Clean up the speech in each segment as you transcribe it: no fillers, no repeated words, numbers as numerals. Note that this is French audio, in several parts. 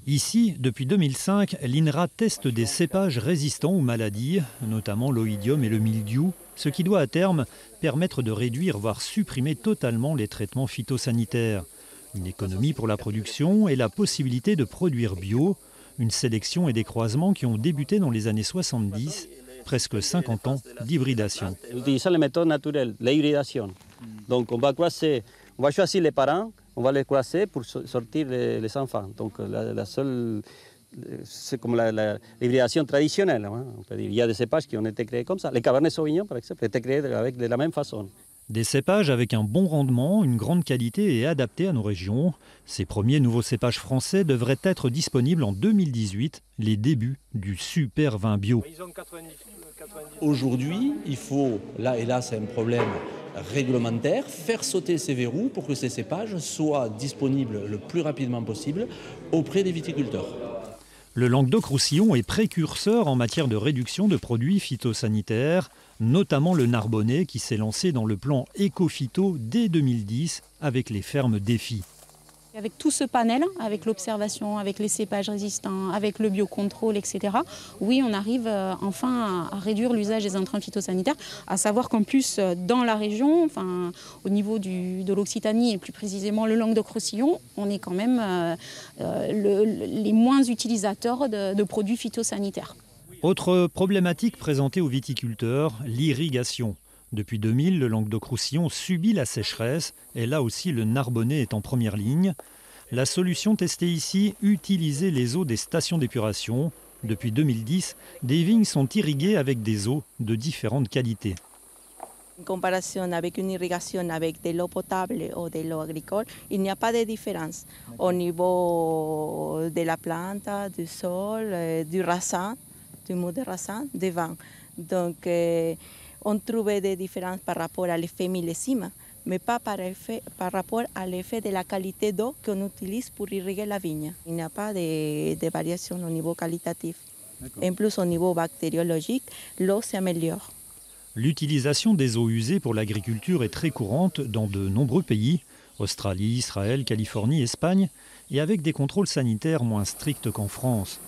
Ici, depuis 2005, l'INRA teste des cépages résistants aux maladies, notamment l'oïdium et le mildiou, ce qui doit à terme permettre de réduire, voire supprimer totalement les traitements phytosanitaires. Une économie pour la production et la possibilité de produire bio, une sélection et des croisements qui ont débuté dans les années 70, presque 50 ans d'hybridation. Utilisant les méthodes naturelles, l'hybridation. Donc on va choisir les parents, on va les croiser pour sortir les enfants. Donc c'est comme l'hybridation traditionnelle. Hein, on peut dire. Il y a des cépages qui ont été créés comme ça. Les Cabernet Sauvignon, par exemple, ont été créés de la même façon. Des cépages avec un bon rendement, une grande qualité et adaptés à nos régions. Ces premiers nouveaux cépages français devraient être disponibles en 2018, les débuts du super vin bio. Aujourd'hui, il faut, là c'est un problème réglementaire, faire sauter ces verrous pour que ces cépages soient disponibles le plus rapidement possible auprès des viticulteurs. Le Languedoc-Roussillon est précurseur en matière de réduction de produits phytosanitaires, notamment le Narbonnais qui s'est lancé dans le plan éco-phyto dès 2010 avec les fermes défis. Avec tout ce panel, avec l'observation, avec les cépages résistants, avec le biocontrôle, etc., oui, on arrive enfin à réduire l'usage des intrants phytosanitaires, à savoir qu'en plus, dans la région, enfin, au niveau de l'Occitanie et plus précisément le Languedoc-Roussillon, on est quand même les moins utilisateurs de produits phytosanitaires. Autre problématique présentée aux viticulteurs, l'irrigation. Depuis 2000, le Languedoc-Roussillon subit la sécheresse et là aussi le Narbonnais est en première ligne. La solution testée ici, utiliser les eaux des stations d'épuration. Depuis 2010, des vignes sont irriguées avec des eaux de différentes qualités. En comparaison avec une irrigation avec de l'eau potable ou de l'eau agricole, il n'y a pas de différence au niveau de la plante, du sol, du raisin, du mou de raisin, des vins. Donc, on trouvait des différences par rapport à l'effet millésime, mais pas par rapport à l'effet de la qualité d'eau qu'on utilise pour irriguer la vigne. Il n'y a pas de variation au niveau qualitatif. En plus, au niveau bactériologique, l'eau s'améliore. L'utilisation des eaux usées pour l'agriculture est très courante dans de nombreux pays, Australie, Israël, Californie, Espagne, et avec des contrôles sanitaires moins stricts qu'en France.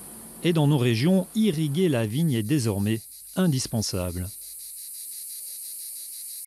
Et dans nos régions, irriguer la vigne est désormais indispensable.